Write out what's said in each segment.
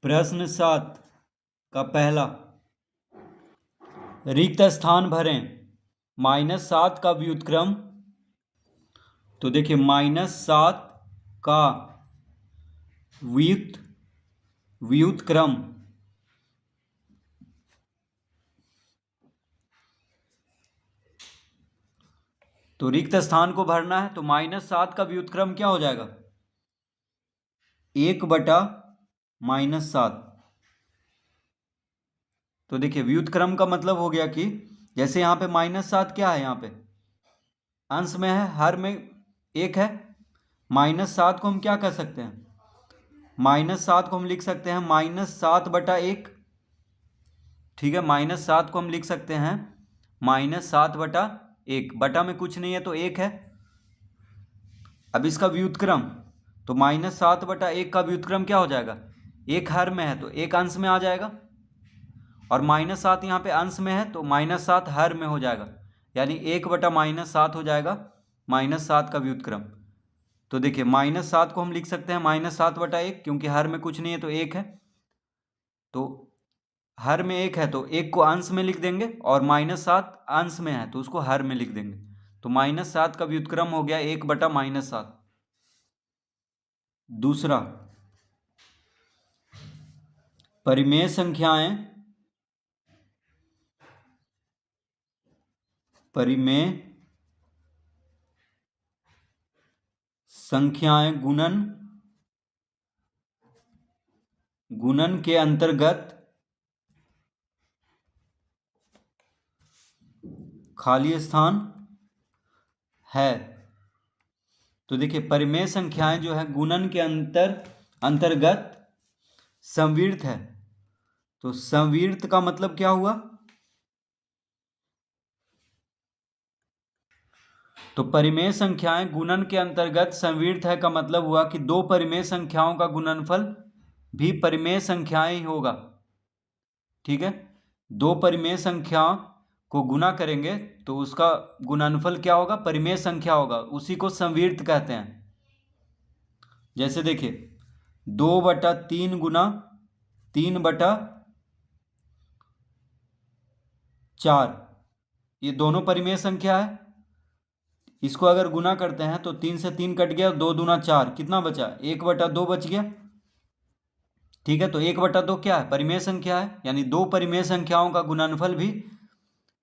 प्रश्न 7 का पहला, रिक्त स्थान भरें। -7 का व्युत्क्रम, तो देखिए -7 का व्युत्क्रम तो रिक्त स्थान को भरना है, तो -7 का व्युत्क्रम क्या हो जाएगा? 1/-7। तो देखिए व्युत्क्रम का मतलब हो गया कि जैसे यहाँ पे -7 क्या है, यहाँ पे अंश में है, हर में 1 है। -7 को हम क्या कर सकते हैं? -7 को हम लिख सकते हैं -7/1। ठीक है, -7 को हम लिख सकते हैं -7/1। बटा में कुछ नहीं है तो 1 है। अब इसका व्युत्क्रम, तो -7/1 का व्युत्क्रम क्या हो जाएगा? 1 हर में है तो 1 अंश में आ जाएगा, और -7 यहाँ पे अंश में है तो -7 हर में हो जाएगा, यानी 1/-7 हो जाएगा -7 का व्युत्क्रम। तो देखिए -7 को हम लिख सकते हैं -7/1, क्योंकि हर में कुछ नहीं है तो 1 है। तो हर में 1 है तो 1 को अंश में लिख देंगे, और -7 अंश में है तो उसको हर में लिख देंगे। तो -7 का व्युत्क्रम हो गया 1/-7। दूसरा, परिमेय संख्याएं गुणन के अंतर्गत खाली स्थान है। तो देखिए परिमेय संख्याएं जो है गुणन के अंतर्गत संविर्त है। तो संविर्त का मतलब क्या हुआ? तो परिमेय संख्याएं गुणन के अंतर्गत संविर्त है का मतलब हुआ कि दो परिमेय संख्याओं का गुणनफल भी परिमेय संख्याएं ही होगा। ठीक है, दो परिमेय संख्या को गुना करेंगे तो उसका गुणनफल क्या होगा? परिमेय संख्या होगा, उसी को संविर्त कहते हैं। जैसे देखिए 2/3 गुना 3/4, ये दोनों परिमेय संख्या है। इसको अगर गुना करते हैं तो 3 से 3 कट गया, 2 दूना 4, कितना बचा? 1/2 बच गया। ठीक है, तो 1/2 क्या है? परिमेय संख्या है, यानी दो परिमेय संख्याओं का गुणनफल भी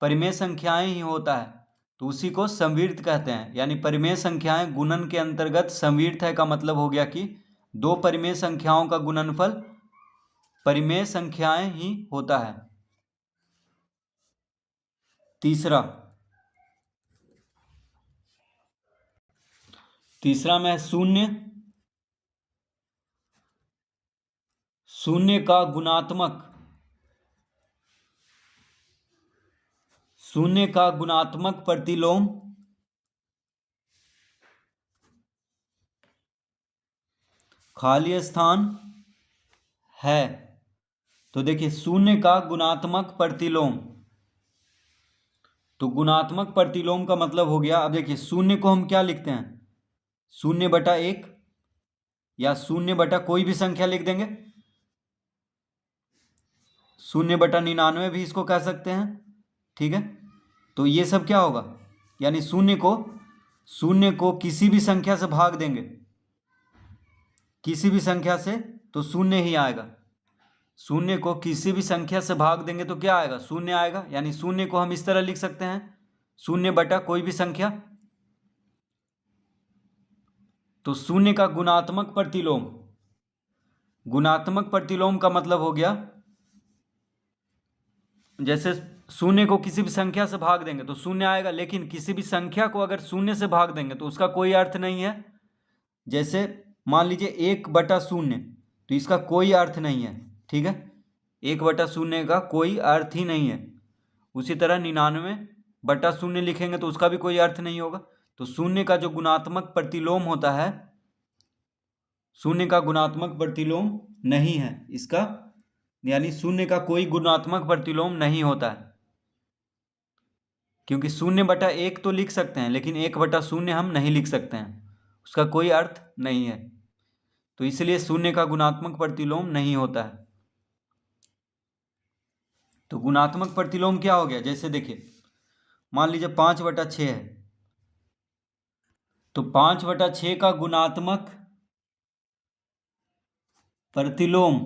परिमेय संख्याएं ही होता है, तो उसी को संविर्त कहते हैं। यानी परिमेय संख्याएं गुणन के अंतर्गत संविर्त है का मतलब हो गया कि दो परिमेय संख्याओं का गुणनफल परिमेय संख्याएं ही होता है। तीसरा में शून्य का गुणात्मक प्रतिलोम खाली स्थान है। तो देखिए शून्य का गुणात्मक प्रतिलोम, तो गुणात्मक प्रतिलोम का मतलब हो गया, अब देखिए शून्य को हम क्या लिखते हैं? 0/1 या 0 कोई भी संख्या लिख देंगे। 0/99 भी इसको कह सकते हैं। ठीक है, तो ये सब क्या होगा? यानी शून्य को किसी भी संख्या से भाग देंगे, किसी भी संख्या से, तो शून्य ही आएगा। शून्य को किसी भी संख्या से भाग देंगे तो क्या आएगा? शून्य आएगा। यानी शून्य को हम इस तरह लिख सकते हैं 0 कोई भी संख्या। तो शून्य का गुणात्मक प्रतिलोम का मतलब हो गया, जैसे शून्य को किसी भी संख्या से भाग देंगे तो शून्य आएगा, लेकिन किसी भी संख्या को अगर शून्य से भाग देंगे तो उसका कोई अर्थ नहीं है। जैसे मान लीजिए 1/0, तो इसका कोई अर्थ नहीं है। ठीक है, 1/0 का कोई अर्थ ही नहीं है। उसी तरह 99/0 लिखेंगे तो उसका भी कोई अर्थ नहीं होगा। तो शून्य का जो गुणात्मक प्रतिलोम होता है, शून्य का गुणात्मक प्रतिलोम नहीं है इसका, यानी शून्य का कोई गुणात्मक प्रतिलोम नहीं होता है। क्योंकि 0/1 तो लिख सकते हैं, लेकिन 1/0 हम नहीं लिख सकते हैं, उसका कोई अर्थ नहीं है। तो इसलिए शून्य का गुणात्मक प्रतिलोम नहीं होता है। तो गुणात्मक प्रतिलोम क्या हो गया, जैसे देखिए मान लीजिए 5/6 है, तो 5/6 का गुणात्मक प्रतिलोम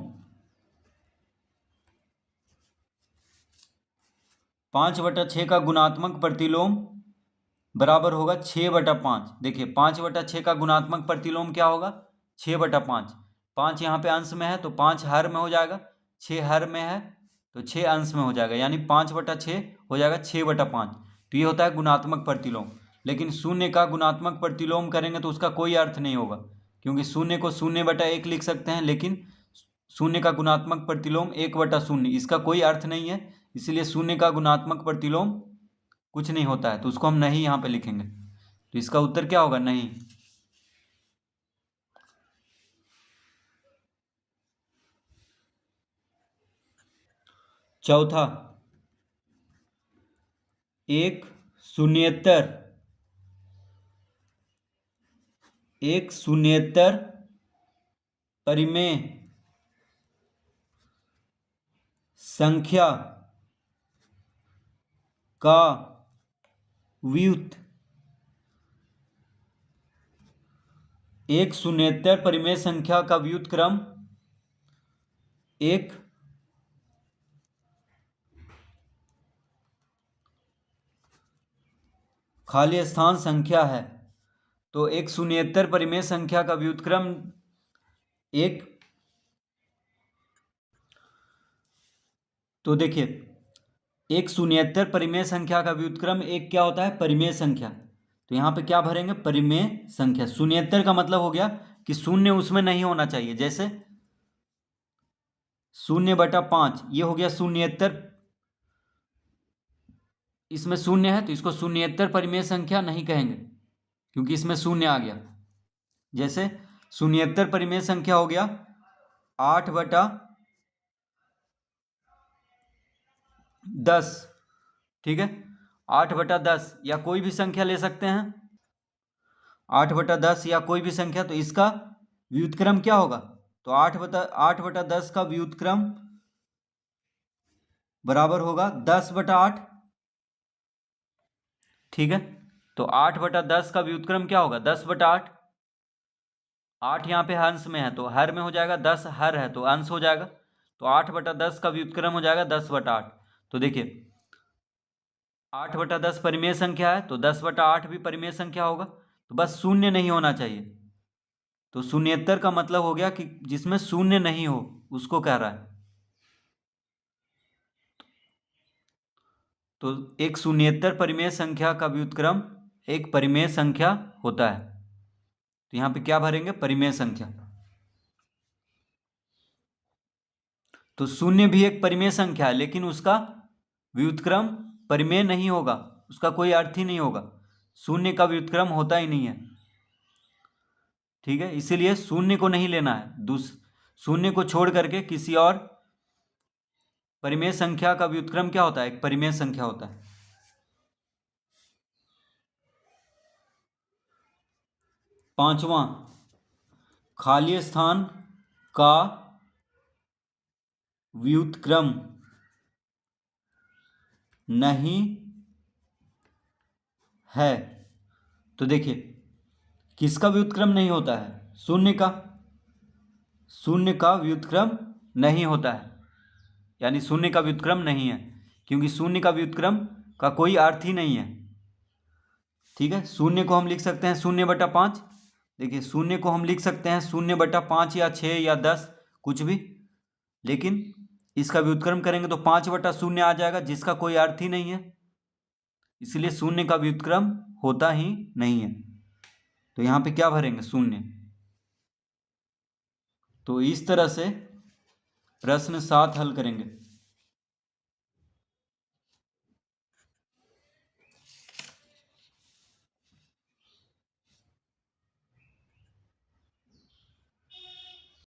5/6 का गुणात्मक प्रतिलोम बराबर होगा 6/5। देखिए 5/6 का गुणात्मक प्रतिलोम क्या होगा, 6/5। 5 यहाँ पे अंश में है तो 5 हर में हो जाएगा, 6 हर में है तो 6 अंश में हो जाएगा, यानी 5/6 हो जाएगा 6/5। तो ये होता है गुणात्मक प्रतिलोम। लेकिन शून्य का गुणात्मक प्रतिलोम करेंगे तो उसका कोई अर्थ नहीं होगा, क्योंकि शून्य को 0/1 लिख सकते हैं, लेकिन शून्य का गुणात्मक प्रतिलोम 1/0, इसका कोई अर्थ नहीं है। इसलिए शून्य का गुणात्मक प्रतिलोम कुछ नहीं होता है, तो उसको हम नहीं यहाँ पे लिखेंगे। तो इसका उत्तर क्या होगा, नहीं। चौथा, एक शून्येतर परिमेय संख्या का व्युत्क्रम, एक शून्येतर परिमेय संख्या का व्युत्क्रम एक खाली स्थान संख्या है। तो एक शून्येतर परिमेय संख्या का व्युत्क्रम एक, तो देखिए एक शून्येतर परिमेय संख्या का व्युत्क्रम एक क्या होता है, परिमेय संख्या। तो यहाँ पे क्या भरेंगे, परिमेय संख्या। शून्येतर का मतलब हो गया कि शून्य उसमें नहीं होना चाहिए, जैसे 0/5 ये हो गया शून्येतर, इसमें शून्य है तो इसको शून्येतर परिमेय संख्या नहीं कहेंगे, क्योंकि इसमें शून्य आ गया। जैसे शून्येतर परिमेय संख्या हो गया 8/10, ठीक है, 8/10 या कोई भी संख्या ले सकते हैं, 8/10 या कोई भी संख्या। तो इसका व्युत्क्रम क्या होगा, तो 8/10 का व्युत्क्रम बराबर होगा 10/8, ठीक है। तो 8/10 का व्युत्क्रम क्या होगा, 10/8। 8 यहाँ पे अंश में है तो हर में हो जाएगा, 10 हर है तो अंश हो जाएगा, तो 8/10 का व्युत्क्रम हो जाएगा 10/8। तो देखिए 8/10 परिमेय संख्या है तो 10/8 भी परिमेय संख्या होगा, तो बस शून्य नहीं होना चाहिए। तो शून्येतर का मतलब हो गया कि जिसमें शून्य नहीं हो उसको कह रहा है। तो एक शून्येतर परिमेय संख्या का व्युत्क्रम एक परिमेय संख्या होता है। तो यहाँ पे क्या भरेंगे, परिमेय संख्या। तो शून्य भी एक परिमेय संख्या है, लेकिन उसका व्युत्क्रम परिमेय नहीं होगा, उसका कोई अर्थ ही नहीं होगा, शून्य का व्युत्क्रम होता ही नहीं है, ठीक है। इसीलिए शून्य को नहीं लेना है, शून्य को छोड़ करके किसी और परिमेय संख्या का व्युत्क्रम क्या होता है, एक परिमेय संख्या होता है। पांचवा, खाली स्थान का व्युत्क्रम नहीं है। तो देखिए किसका व्युत्क्रम नहीं होता है, शून्य का। शून्य का व्युत्क्रम नहीं होता है, यानी शून्य का व्युत्क्रम नहीं है, क्योंकि शून्य का व्युत्क्रम का कोई अर्थ ही नहीं है, ठीक है। शून्य को हम लिख सकते हैं 0/5। देखिए शून्य को हम लिख सकते हैं 0/5 या 6 या 10 कुछ भी, लेकिन इसका व्युत्क्रम करेंगे तो 5/0 आ जाएगा, जिसका कोई अर्थ ही नहीं है, इसलिए शून्य का व्युत्क्रम होता ही नहीं है। तो यहाँ पे क्या भरेंगे, शून्य। तो इस तरह से प्रश्न 7 हल करेंगे।